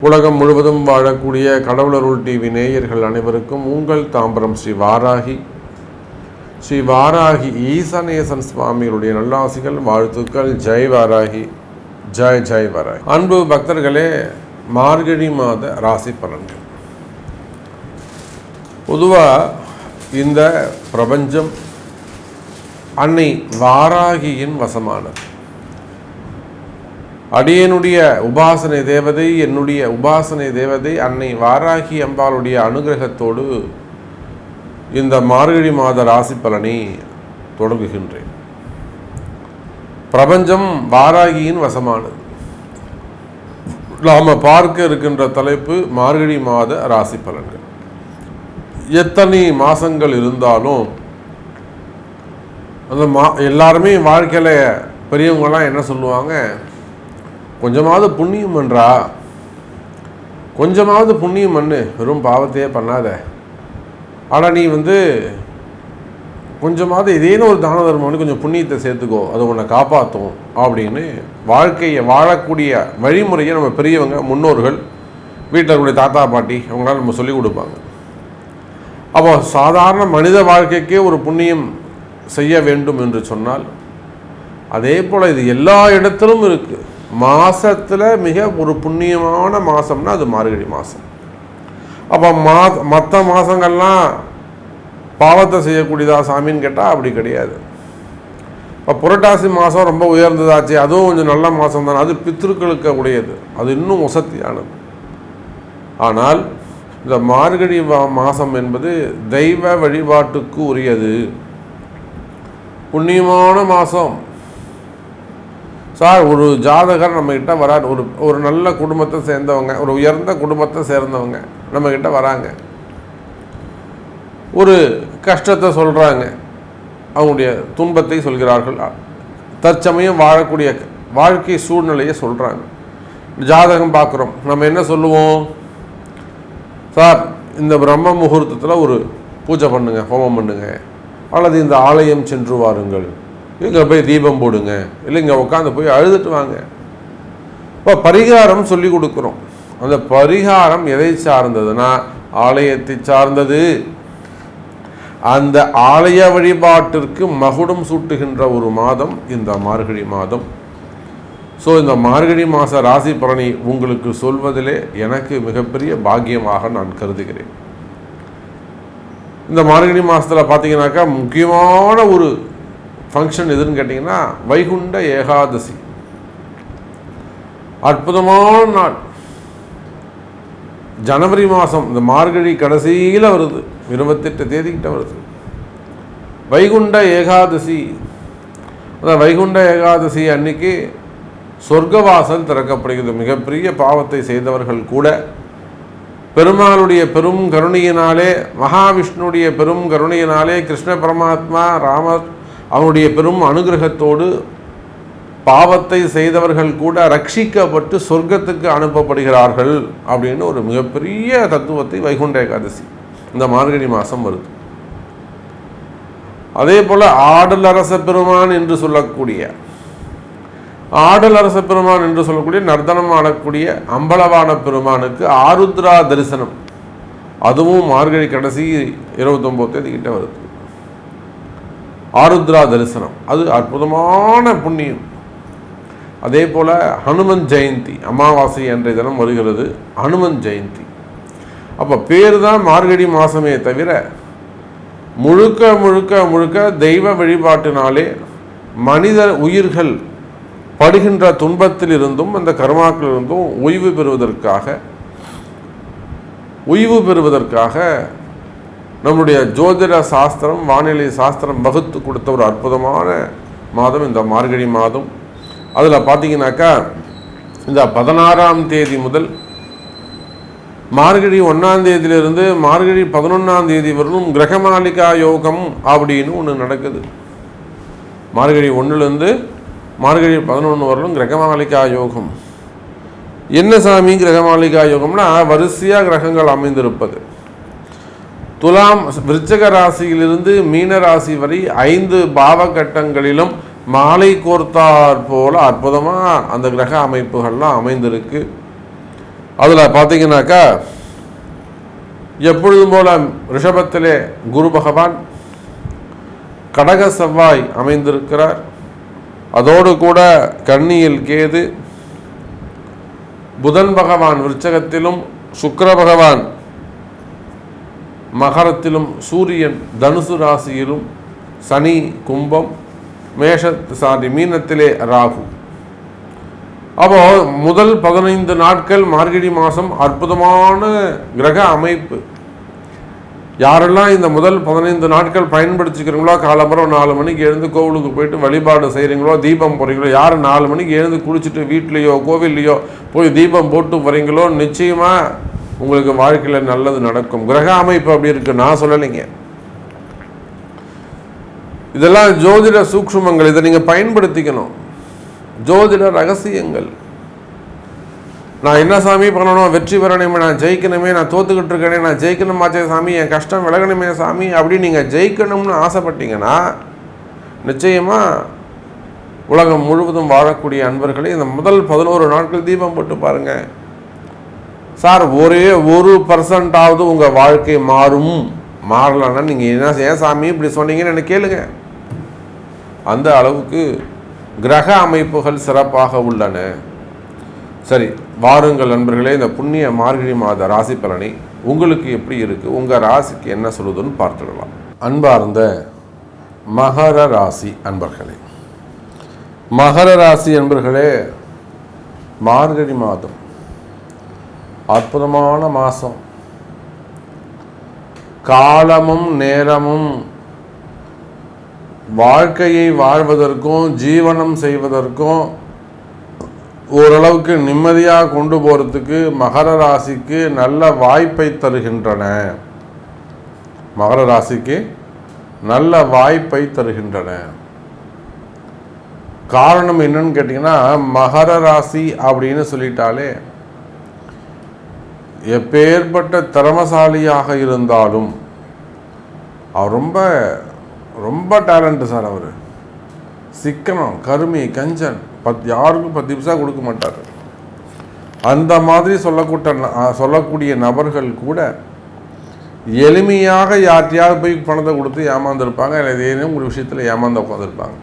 உலகம் முழுவதும் வாழக்கூடிய கடவுளருள் டிவி நேயர்கள் அனைவருக்கும் உங்கள் தாம்பரம் ஸ்ரீ வாராகி ஈசனேசன் சுவாமிகளுடைய நல்லாசிகள், வாழ்த்துக்கள். ஜெய் வாராகி, ஜெய் வாராகி. அன்பு பக்தர்களே, மார்கழி மாத ராசி பலன்கள். பொதுவாக இந்த பிரபஞ்சம் அன்னை வாராகியின் வசமானது. அடியனுடைய உபாசனை தேவதை, என்னுடைய உபாசனை தேவதை அன்னை வாராகி அம்பாளுடைய அனுகிரகத்தோடு இந்த மார்கழி மாத ராசி பலனை தொடங்குகின்றேன். பிரபஞ்சம் வாராகியின் வசமானது. நாம் பார்க்க இருக்கின்ற தலைப்பு மார்கழி மாத ராசி பலன்கள். எத்தனை மாதங்கள் இருந்தாலும் அந்த எல்லாருமே வாழ்க்கையில் பெரியவங்களாம் என்ன சொல்லுவாங்க, கொஞ்சமாவது புண்ணியம் பண்ணுறா, கொஞ்சமாவது புண்ணியம் பண்ணு, வெறும் பாவத்தையே பண்ணாத, ஆனால் நீ கொஞ்சமாவது இதேன்னு ஒரு தான தர்மம்னு கொஞ்சம் புண்ணியத்தை சேர்த்துக்கோ, அது உன்னை காப்பாற்றும் அப்படின்னு வாழ்க்கையை வாழக்கூடிய வழிமுறையை நம்ம பெரியவங்க, முன்னோர்கள், வீட்டில் இருக்கக்கூடிய தாத்தா பாட்டி அவங்களால நம்ம சொல்லிக் கொடுப்பாங்க. அப்போ சாதாரண மனித வாழ்க்கைக்கே ஒரு புண்ணியம் செய்ய வேண்டும் என்று சொன்னால், அதே போல் இது எல்லா இடத்திலும் இருக்குது. மாதத்தில் மிக ஒரு புண்ணியமான மாதம்னா அது மார்கழி மாதம். அப்போ மற்ற மாதங்கள்லாம் பாவத்தை செய்யக்கூடியதா சாமின்னு கேட்டால் அப்படி கிடையாது. இப்போ புரட்டாசி மாதம் ரொம்ப உயர்ந்ததாச்சு, அதுவும் கொஞ்சம் நல்ல மாதம் தானே, அது பித்ருக்களுக்கு உடையது, அது இன்னும் வசதியானது. ஆனால் இந்த மார்கழி மாதம் என்பது தெய்வ வழிபாட்டுக்கு உரியது, புண்ணியமான மாதம். சார், ஒரு ஜாதகர் நம்மக்கிட்ட வரார், ஒரு நல்ல குடும்பத்தை சேர்ந்தவங்க, ஒரு உயர்ந்த குடும்பத்தை சேர்ந்தவங்க நம்மக்கிட்ட வராங்க, ஒரு கஷ்டத்தை சொல்கிறாங்க, அவங்களுடைய துன்பத்தை சொல்கிறார்கள், தற்சமயம் வாழக்கூடிய வாழ்க்கை சூழ்நிலையை சொல்கிறாங்க. ஜாதகம் பார்க்குறோம், நம்ம என்ன சொல்லுவோம், சார் இந்த பிரம்ம முகூர்த்தத்தில் ஒரு பூஜை பண்ணுங்க, ஹோமம் பண்ணுங்க, அல்லது இந்த ஆலயம் சென்று வாருங்கள், இங்கே போய் தீபம் போடுங்க, இல்லை இங்கே உட்காந்து போய் அழுதுட்டு வாங்க. இப்போ பரிகாரம் சொல்லி கொடுக்குறோம். அந்த பரிகாரம் எதை சார்ந்ததுன்னா ஆலயத்தை சார்ந்தது. அந்த ஆலய வழிபாட்டிற்கு மகுடம் சூட்டுகின்ற ஒரு மாதம் இந்த மார்கழி மாதம். ஸோ இந்த மார்கழி மாத ராசி பலனை உங்களுக்கு சொல்வதிலே எனக்கு மிகப்பெரிய பாக்கியமாக நான் கருதுகிறேன். இந்த மார்கழி மாதத்தில் பார்த்தீங்கன்னாக்கா முக்கியமான ஒரு ஃபங்க்ஷன் எதுன்னு கேட்டிங்கன்னா வைகுண்ட ஏகாதசி. அற்புதமான நாள். ஜனவரி மாதம் இந்த மார்கழி கடைசியில் வருது, 28 தேதிக்கிட்ட வருது வைகுண்ட ஏகாதசி. அந்த வைகுண்ட ஏகாதசி அன்னைக்கு சொர்க்கவாசல் திறக்கப்படுகிறது. மிகப்பெரிய பாவத்தை செய்தவர்கள் கூட பெருமாளுடைய பெரும் கருணையினாலே, மகாவிஷ்ணுடைய பெரும் கருணையினாலே, கிருஷ்ண பரமாத்மா ராமர் அவனுடைய பெரும் அனுகிரகத்தோடு பாவத்தை செய்தவர்கள் கூட ரட்சிக்கப்பட்டு சொர்க்கத்துக்கு அனுப்பப்படுகிறார்கள் அப்படின்னு ஒரு மிகப்பெரிய தத்துவத்தை வைகுண்ட ஏகாதசி இந்த மார்கழி மாதம் வருது. அதே போல் ஆடல் அரச பெருமான் என்று சொல்லக்கூடிய நர்த்தனம் ஆடக்கூடிய அம்பலவான பெருமானுக்கு ஆருத்ரா தரிசனம், அதுவும் மார்கழி கடைசி 29 தேதிக்கிட்ட வருது. ஆருத்ரா தரிசனம் அது அற்புதமான புண்ணியம். அதே போல் ஹனுமன் ஜெயந்தி, அமாவாசை அன்றைய தினம் வருகிறது ஹனுமன் ஜெயந்தி. அப்போ பேர் தான் மார்கழி மாதமே தவிர முழுக்க முழுக்க முழுக்க தெய்வ வழிபாட்டினாலே மனித உயிர்கள் படுகின்ற துன்பத்திலிருந்தும் அந்த கர்மாக்களிலிருந்தும் ஓய்வு பெறுவதற்காக நம்முடைய ஜோதிட சாஸ்திரம், வானிலை சாஸ்திரம் வகுத்து கொடுத்த ஒரு அற்புதமான மாதம் இந்த மார்கழி மாதம். அதில் பார்த்தீங்கன்னாக்கா இந்த 16ஆம் தேதி முதல் மார்கழி 1ஆம் தேதியிலிருந்து மார்கழி 11ஆம் தேதி வரலும் கிரகமாலிகா யோகம் அப்படின்னு ஒன்று நடக்குது. மார்கழி 1லேருந்து மார்கழி 11 வரலும் கிரகமாலிகா யோகம். என்ன சாமி கிரகமாலிகா யோகம்னா, வரிசையாக கிரகங்கள் அமைந்திருப்பது. துலாம் விருச்சிக ராசியிலிருந்து மீன ராசி வரை 5 பாவகட்டங்களிலும் மாலை கோர்த்தார் போல அற்புதமாக அந்த கிரக அமைப்புகள்லாம் அமைந்திருக்கு. அதில் பார்த்தீங்கன்னாக்கா எப்பொழுதும் போல ரிஷபத்திலே குரு பகவான், கடக செவ்வாய் அமைந்திருக்கிறார். அதோடு கூட கன்னியில் கேது, புதன் பகவான் விருச்சகத்திலும், சுக்கிர பகவான் மகரத்திலும், சூரியன் தனுசு ராசியிலும், சனி கும்பம், மீனத்திலே ராகு. அப்போ முதல் 15 நாட்கள் மார்கழி மாதம் அற்புதமான கிரக அமைப்பு. யாரெல்லாம் இந்த முதல் 15 நாட்கள் பயன்படுத்திக்கிறீங்களோ, காலம்பரம் 4 மணிக்கு எழுந்து கோவிலுக்கு போயிட்டு வழிபாடு செய்கிறீங்களோ, தீபம் போகிறீங்களோ, யார் 4 மணிக்கு எழுந்து குளிச்சுட்டு வீட்லேயோ கோவில்லையோ போய் தீபம் போட்டு வரீங்களோ, நிச்சயமாக உங்களுக்கு வாழ்க்கையில் நல்லது நடக்கும். கிரக அமைப்பு அப்படி இருக்கு, நான் சொல்லலைங்க. இதெல்லாம் ஜோதிட சூக்ஷ்மங்கள், இதை நீங்கள் பயன்படுத்திக்கணும். ஜோதிட ரகசியங்கள். நான் என்ன சாமி பண்ணணும், வெற்றி பெறணுமே, நான் ஜெயிக்கணுமே, நான் தோத்துக்கிட்டு இருக்கேனே, நான் ஜெயிக்கணுமாச்சே சாமி, என் கஷ்டம் விலகணுமே சாமி அப்படின்னு நீங்கள் ஜெயிக்கணும்னு ஆசைப்பட்டீங்கன்னா நிச்சயமாக உலகம் முழுவதும் வாழக்கூடிய அன்பர்களே இந்த முதல் 11 நாட்கள் தீபம் போட்டு பாருங்கள். சார், ஒரே 1% உங்கள் வாழ்க்கை மாறும். மாறலன்னா நீங்கள் என்ன ஏன் சாமி இப்படி சொன்னீங்கன்னு எனக்கு கேளுங்க. அந்த அளவுக்கு கிரக அமைப்புகள் சிறப்பாக உள்ளன. சரி, வாருங்கள் நண்பர்களே, இந்த புண்ணிய மார்கழி மாத ராசி பலனை உங்களுக்கு எப்படி இருக்குது, உங்கள் ராசிக்கு என்ன சொல்லுதுன்னு பார்த்துடலாம். அன்பார்ந்த மகர ராசி அன்பர்களே, மகர ராசி அன்பர்களே, மார்கழி மாதம் அற்புதமான மாதம். காலமும் நேரமும் வாழ்க்கையை வாழ்வதற்கும் ஜீவனம் செய்வதற்கும் ஓரளவுக்கு நிம்மதியாக கொண்டு போகிறதுக்கு மகர ராசிக்கு நல்ல வாய்ப்பை தருகின்றன. மகர ராசிக்கு நல்ல வாய்ப்பை தருகின்றன. காரணம் என்னன்னு கேட்டிங்கன்னா, மகர ராசி அப்படின்னு சொல்லிட்டாலே எப்பேற்பட்ட திறமசாலியாக இருந்தாலும் அவர் ரொம்ப ரொம்ப டேலண்ட்டு சார். அவர் சிக்கனம், கருமி, கஞ்சன், யாருக்கும் 10 பைசா கொடுக்க மாட்டார். அந்த மாதிரி சொல்லக்கூடிய நபர்கள் கூட எளிமையாக யார்ட்டையாவது போய் பணத்தை கொடுத்து ஏமாந்துருப்பாங்க, இல்லை ஏதேனும் ஒரு விஷயத்தில் ஏமாந்து உட்காந்துருப்பாங்க.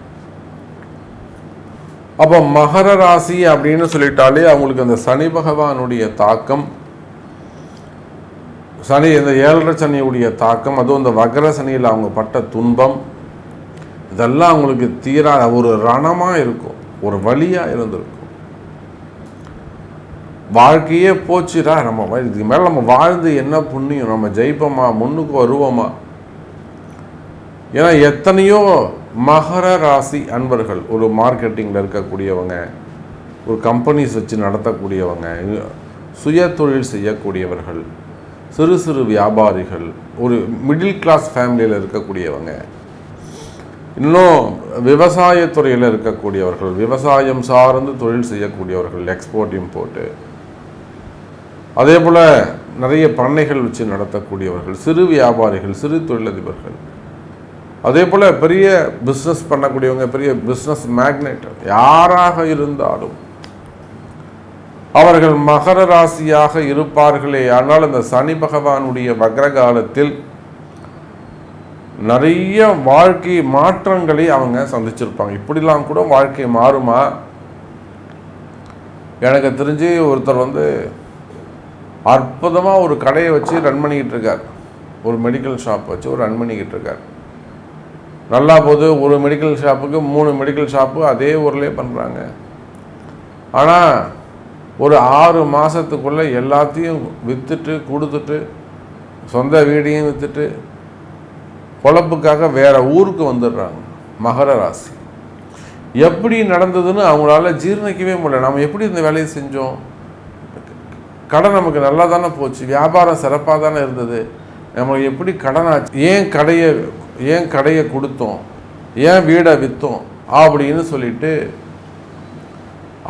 அப்போ மகர ராசி அப்படின்னு சொல்லிட்டாலே அவங்களுக்கு அந்த சனி பகவானுடைய தாக்கம், சனி இந்த 7.5 சனியுடைய தாக்கம், அதுவும் இந்த வக்ர சனியில் அவங்க பட்ட துன்பம், இதெல்லாம் அவங்களுக்கு தீராத ஒரு ரணமாக இருக்கும், ஒரு வலியாக இருந்திருக்கும். வாழ்க்கையே போச்சுடா, நம்ம இதுக்கு மேலே நம்ம வாழ்ந்து என்ன புண்ணியம், நம்ம ஜெயிப்போமா, முன்னுக்கு வருவோமா? ஏன்னா எத்தனையோ மகர ராசி அன்பர்கள் ஒரு மார்க்கெட்டிங்கில் இருக்கக்கூடியவங்க, ஒரு கம்பெனிஸ் வச்சு நடத்தக்கூடியவங்க, சுய தொழில் செய்யக்கூடியவர்கள், சிறு சிறு வியாபாரிகள், ஒரு மிடில் கிளாஸ் ஃபேமிலியில் இருக்கக்கூடியவங்க, இன்னும் விவசாயத்துறையில் இருக்கக்கூடியவர்கள், விவசாயம் சார்ந்து தொழில் செய்யக்கூடியவர்கள், எக்ஸ்போர்ட் இம்போர்ட்டு, அதே போல் நிறைய பண்ணைகள் வச்சு நடத்தக்கூடியவர்கள், சிறு வியாபாரிகள், சிறு தொழிலதிபர்கள், அதே போல் பெரிய பிஸ்னஸ் பண்ணக்கூடியவங்க, பெரிய பிஸ்னஸ் மேக்னெட், யாராக இருந்தாலும் அவர்கள் மகர ராசியாக இருப்பார்களே. ஆனால் இந்த சனி பகவானுடைய வக்ர காலத்தில் நிறைய வாழ்க்கை மாற்றங்களை அவங்க சந்திச்சிருப்பாங்க. இப்படிலாம் கூட வாழ்க்கை மாறுமா? எனக்கு தெரிஞ்சு ஒருத்தர் அற்புதமாக ஒரு கடையை வச்சு ரன் பண்ணிக்கிட்டு இருக்கார், ஒரு மெடிக்கல் ஷாப் வச்சு ஒரு ரன் பண்ணிக்கிட்டு இருக்கார். நல்லா போது, ஒரு மெடிக்கல் ஷாப்புக்கு 3 மெடிக்கல் ஷாப்பு அதே ஊர்லேயே பண்ணுறாங்க. ஆனால் ஒரு 6 மாதத்துக்குள்ளே எல்லாத்தையும் விற்றுட்டு கொடுத்துட்டு, சொந்த வீடையும் விற்றுட்டு பொழப்புக்காக வேறு ஊருக்கு வந்துடுறாங்க. மகர ராசி எப்படி நடந்ததுன்னு அவங்களால ஜீர்ணிக்கவே முடியல. நம்ம எப்படி இந்த வேலையை செஞ்சோம், கடை நமக்கு நல்லா தானே போச்சு, வியாபாரம் சிறப்பாக தானே இருந்தது, நம்மளுக்கு எப்படி கடன் ஆச்சு, ஏன் கடையை கொடுத்தோம், ஏன் வீடை விற்றோம் அப்படின்னு சொல்லிட்டு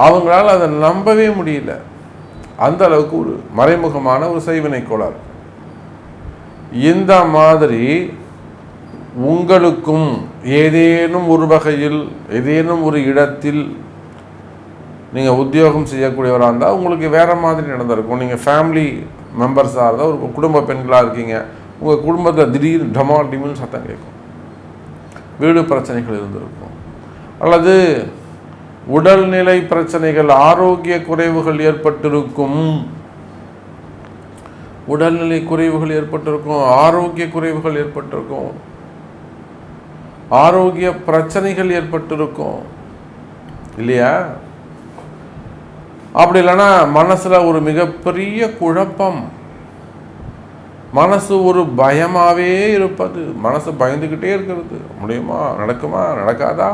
அவங்களால அதை நம்பவே முடியல. அந்த அளவுக்கு ஒரு மறைமுகமான ஒரு செய்வினை கோளாறு. இந்த மாதிரி உங்களுக்கும் ஏதேனும் ஒரு வகையில், ஏதேனும் ஒரு இடத்தில் நீங்கள் உத்தியோகம் செய்யக்கூடியவராக இருந்தால் உங்களுக்கு வேறு மாதிரி நடந்திருக்கும். நீங்கள் ஃபேமிலி மெம்பர்ஸாக இருந்தால் ஒரு குடும்ப பெண்களாக இருக்கீங்க, உங்கள் குடும்பத்தில் திடீர் டிமின்னு சத்தம் கேட்கும், வீடு பிரச்சனைகள் இருந்திருக்கும். அல்லது உடல்நிலை பிரச்சனைகள், ஆரோக்கிய குறைவுகள் ஏற்பட்டிருக்கும். உடல்நிலை குறைவுகள் ஏற்பட்டிருக்கும், ஆரோக்கிய குறைவுகள் ஏற்பட்டிருக்கும், ஆரோக்கிய பிரச்சனைகள் ஏற்பட்டிருக்கும் இல்லையா? அப்படி இல்லைன்னா மனசில் ஒரு மிகப்பெரிய குழப்பம், மனசு ஒரு பயமாகவே இருப்பது, மனசு பயந்துக்கிட்டே இருக்கிறது. முடியுமா, நடக்குமா, நடக்காதா,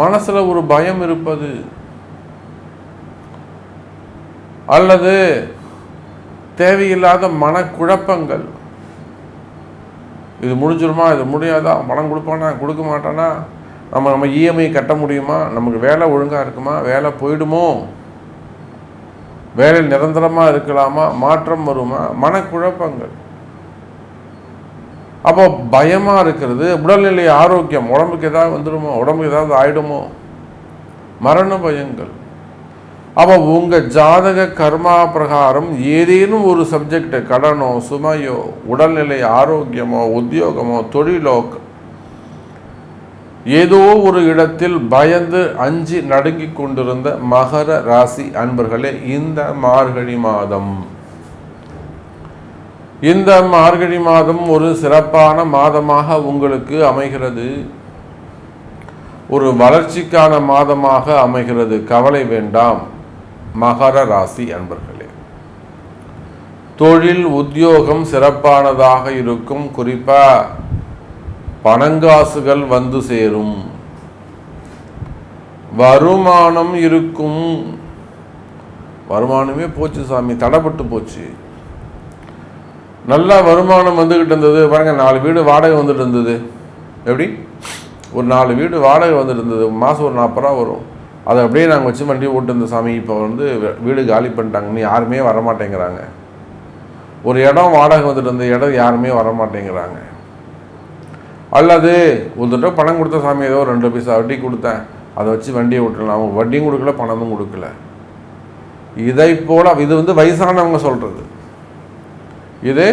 மனசில் ஒரு பயம் இருப்பது. அல்லது தேவையில்லாத மனக்குழப்பங்கள், இது முடிஞ்சிருமா, இது முடியாதா, பணம் கொடுப்பானா, கொடுக்க மாட்டானா, நம்ம இஎம்ஐ கட்ட முடியுமா, நமக்கு வேலை ஒழுங்காக இருக்குமா, வேலை போயிடுமோ, வேலை நிரந்தரமாக இருக்கலாமா, மாற்றம் வருமா, மனக்குழப்பங்கள். அப்போ பயமாக இருக்கிறது. உடல்நிலை ஆரோக்கியம், உடம்புக்கு ஏதாவது வந்துடுமோ, உடம்புக்கு ஏதாவது ஆயிடுமோ, மரண பயங்கள். அப்போ உங்கள் ஜாதக கர்மா பிரகாரம் ஏதேனும் ஒரு சப்ஜெக்ட், கடனோ சுமையோ உடல்நிலை ஆரோக்கியமோ உத்தியோகமோ தொழிலோ ஏதோ ஒரு இடத்தில் பயந்து அஞ்சி நடுங்கி கொண்டிருந்த மகர ராசி அன்பர்களே, இந்த மார்கழி மாதம் ஒரு சிறப்பான மாதமாக உங்களுக்கு அமைகிறது. ஒரு வளர்ச்சிக்கான மாதமாக அமைகிறது. கவலை வேண்டாம் மகர ராசி அன்பர்களே. தொழில் உத்தியோகம் சிறப்பானதாக இருக்கும். குறிப்பா பணங்காசுகள் வந்து சேரும், வருமானம் இருக்கும். வருமானமே போச்சு சாமி, தடைப்பட்டு போச்சு. நல்லா வருமானம் வந்துக்கிட்டு இருந்தது பாருங்க, 4 வீடு வாடகை வந்துட்டு இருந்தது. எப்படி ஒரு 4 வீடு வாடகை வந்துட்டு இருந்தது, மாதம் ஒரு 40 ரூபா வரும். அதை அப்படியே நாங்கள் வச்சு வண்டி ஓட்டு சாமி. இப்போ வீடு காலி பண்ணிட்டாங்கன்னு யாருமே வரமாட்டேங்கிறாங்க. ஒரு இடம் வாடகை வந்துட்டு இருந்த இடம் யாருமே வரமாட்டேங்கிறாங்க. அல்லது ஒரு தடவை பணம் கொடுத்த சாமி, ஏதோ 2 பைசா வட்டி கொடுத்தேன், அதை வச்சு வண்டியை ஓட்டலாம், அவங்க வட்டியும் கொடுக்கல பணமும் கொடுக்கல. இதை போல் இது வயசானவங்க சொல்கிறது, இது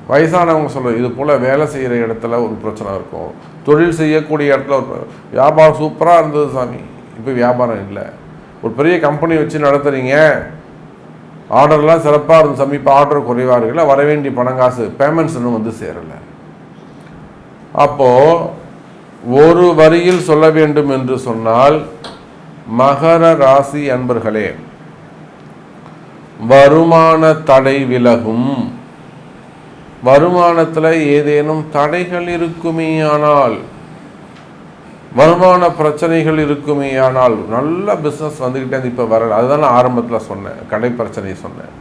வயசானவங்க சொல்கிறது. இது போல் வேலை செய்கிற இடத்துல ஒரு பிரச்சனை இருக்கும், தொழில் செய்யக்கூடிய இடத்துல ஒரு வியாபாரம் சூப்பராக இருந்தது சாமி, இப்போ வியாபாரம் இல்லை. ஒரு பெரிய கம்பெனி வச்சு நடத்துகிறீங்க, ஆர்டர்லாம் சிறப்பாக இருந்தது சாமி, இப்போ ஆர்டர் குறைவாக இருக்குல்ல, வர வேண்டிய பணங்காசு பேமெண்ட்ஸ் இன்னும் வந்து சேரலை. அப்போது ஒரு வரியில் சொல்ல வேண்டும் என்று சொன்னால், மகர ராசி அன்பர்களே, வருமான தடை விலகும். வருமானத்தில் ஏதேனும் தடைகள் இருக்குமேயானால், வருமான பிரச்சனைகள் இருக்குமேயானால், நல்ல பிஸ்னஸ் வந்துக்கிட்டே இப்போ வரல. அதுதான் நான் ஆரம்பத்தில் சொன்னேன், கடை பிரச்சனை சொன்னேன்.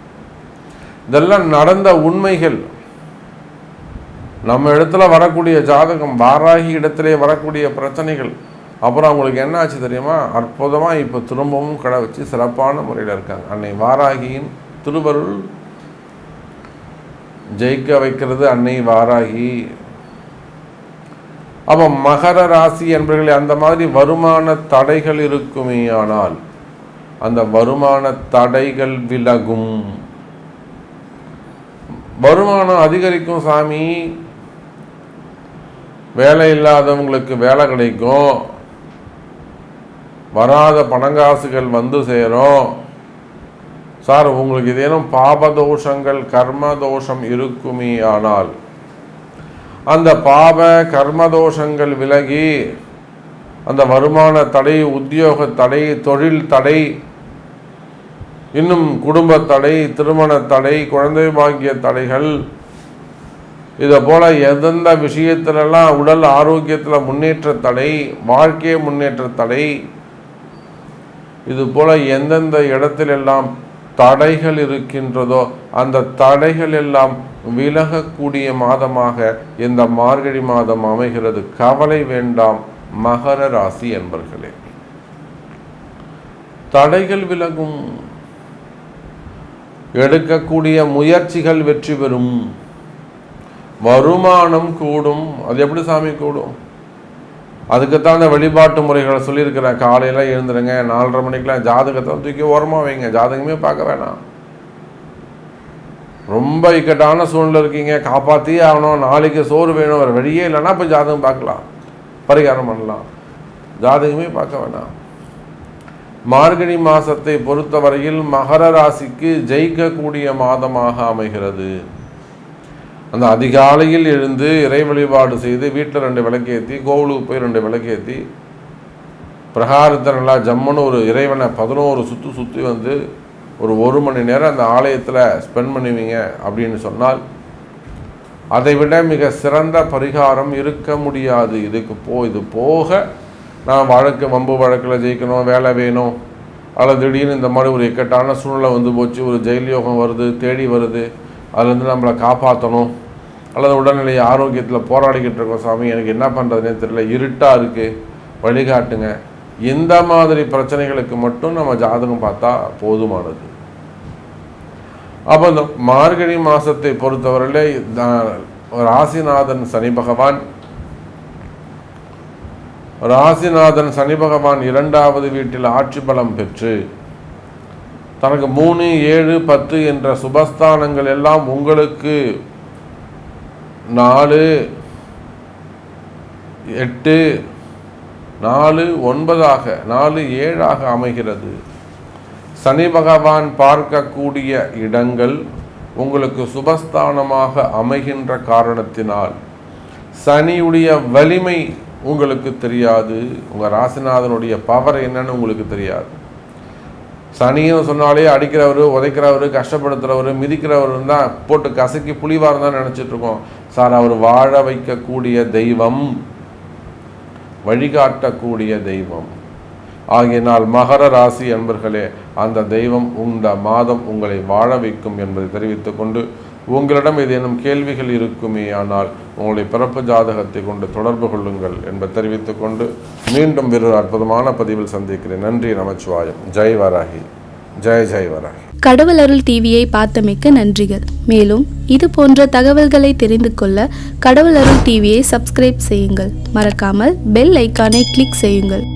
இதெல்லாம் நடந்த உண்மைகள். நம்ம இடத்துல வரக்கூடிய ஜாதகம், வாராகி இடத்திலே வரக்கூடிய பிரச்சனைகள். அப்புறம் அவங்களுக்கு என்ன ஆச்சு தெரியுமா, அற்புதமாக இப்போ திரும்பவும் கடை வச்சு சிறப்பான முறையில் இருக்காங்க. அன்னை வாராகியின் திருவருள் ஜெயிக்க வைக்கிறது அன்னை வாராகி. அப்போ மகர ராசி என்பவர்களே, அந்த மாதிரி வருமான தடைகள் இருக்குமே ஆனால் அந்த வருமான தடைகள் விலகும். வருமானம் அதிகரிக்கும் சாமி, வேலை இல்லாதவங்களுக்கு வேலை கிடைக்கும், வராத பணங்காசுகள் வந்து சேரும். சார் உங்களுக்கு ஏதேனும் பாபதோஷங்கள் கர்மதோஷம் இருக்குமே ஆனால் அந்த பாப கர்மதோஷங்கள் விலகி அந்த வருமான தடை, உத்தியோக தடை, தொழில் தடை, இன்னும் குடும்ப தடை, திருமண தடை, குழந்தை பாக்கிய தடைகள், இதை போல் எந்தெந்த விஷயத்திலெல்லாம் உடல் ஆரோக்கியத்தில் முன்னேற்ற தடை, வாழ்க்கை முன்னேற்ற தடை, இது போல் எந்தெந்த இடத்திலெல்லாம் தடைகள் இருக்கின்றதோ அந்த தடைகள் எல்லாம் விலகக்கூடிய மாதமாக இந்த மார்கழி மாதம் அமைகிறது. கவலை வேண்டாம் மகர ராசி என்பர்களே. தடைகள் விலகும், எடுக்கக்கூடிய முயற்சிகள் வெற்றி பெறும், வருமானம் கூடும். அது எப்படி சாமி கூடும்? அதுக்குத்தான் அந்த வழிபாட்டு முறைகளை சொல்லியிருக்கிறேன். காலையில் எழுந்துருங்க, 4:30 மணிக்கெலாம் ஜாதகத்தை தூக்கி ஓரமாக வைங்க, ஜாதகமே பார்க்க வேணாம். ரொம்ப இக்கட்டான சூழ்நிலை இருக்கீங்க, காப்பாற்றியே ஆகணும், நாளைக்கு சோறு வேணும், வேறு வழியே இல்லைன்னா இப்போ ஜாதகம் பார்க்கலாம், பரிகாரம் பண்ணலாம், ஜாதகமே பார்க்க வேணாம். மார்கழி மாதத்தை பொறுத்தவரையில் மகர ராசிக்கு ஜெயிக்கக்கூடிய மாதமாக அமைகிறது. அந்த அதிகாலையில் எழுந்து இறை வழிபாடு செய்து வீட்டில் 2 விளக்கேற்றி, கோவிலுக்கு போய் 2 விளக்கேற்றி, பிரகாரத்தை நல்லா ஜம்முன்னு ஒரு இறைவனை 11 சுற்றி வந்து ஒரு 1 மணி நேரம் அந்த ஆலயத்தில் ஸ்பெண்ட் பண்ணுவீங்க அப்படின்னு சொன்னால் அதை விட மிக சிறந்த பரிகாரம் இருக்க முடியாது. இது போக நான் வம்பு வழக்கில் ஜெயிக்கணும், வேலை வேணும், அல்லது திடீர்னு இந்த மாதிரி ஒரு இக்கட்டான சூழ்நிலை வந்து போச்சு, ஒரு ஜெயில் யோகம் வருது, தேடி வருது, அதுலேருந்து நம்மளை காப்பாற்றணும், அல்லது உடல்நிலை ஆரோக்கியத்தில் போராடிக்கிட்டு இருக்கோம், சாமி எனக்கு என்ன பண்ணுறதுனே தெரியல, இருட்டாக இருக்குது, வழிகாட்டுங்க, இந்த மாதிரி பிரச்சனைகளுக்கு மட்டும் நம்ம ஜாதகம் பார்த்தா போதுமானது. அப்போ இந்த மார்கழி மாதத்தை பொறுத்தவரையிலே ராசிநாதன் சனி பகவான் 2வது வீட்டில் ஆட்சி பலம் பெற்று தனக்கு 3, 7, 10 என்ற சுபஸ்தானங்கள் எல்லாம் உங்களுக்கு 4, 8, 4, 9 4, 7 அமைகிறது. சனி பகவான் பார்க்கக்கூடிய இடங்கள் உங்களுக்கு சுபஸ்தானமாக அமைகின்ற காரணத்தினால் சனியுடைய வலிமை உங்களுக்கு தெரியாது, உங்கள் ராசிநாதனுடைய பவர் என்னன்னு உங்களுக்கு தெரியாது. சனின்னு சொன்னாலே அடிக்கிறவர், உதைக்கிறவர், கஷ்டப்படுத்துகிறவர், மிதிக்கிறவர் தான் போட்டு கசக்கி புலிவார் தான் நினச்சிட்ருக்கோம். சார், அவர் வாழ வைக்கக்கூடிய தெய்வம், வழிகாட்டக்கூடிய தெய்வம். ஆகினால் மகர ராசி அன்பர்களே, அந்த தெய்வம் இந்த மாதம் உங்களை வாழ வைக்கும் என்பதை தெரிவித்துக் கொண்டு, உங்களிடம் ஏதேனும் கேள்விகள் இருக்குமே ஆனால் உங்களுடைய பிறப்பு ஜாதகத்தை கொண்டு தொடர்பு கொள்ளுங்கள் என்பதை தெரிவித்துக் கொண்டு மீண்டும் வேறொரு அற்புதமான பதிவில் சந்திக்கிறேன். நன்றி, நமச்சிவாயம். ஜெய் வராகி, ஜெய் வராகி. கடவுள் அருள் டிவியை பார்த்தமைக்கு நன்றிகள். மேலும் இது போன்ற தகவல்களை தெரிந்து கொள்ள கடவுள் அருள் டிவியை சப்ஸ்கிரைப் செய்யுங்கள். மறக்காமல் பெல் ஐக்கானை கிளிக் செய்யுங்கள்.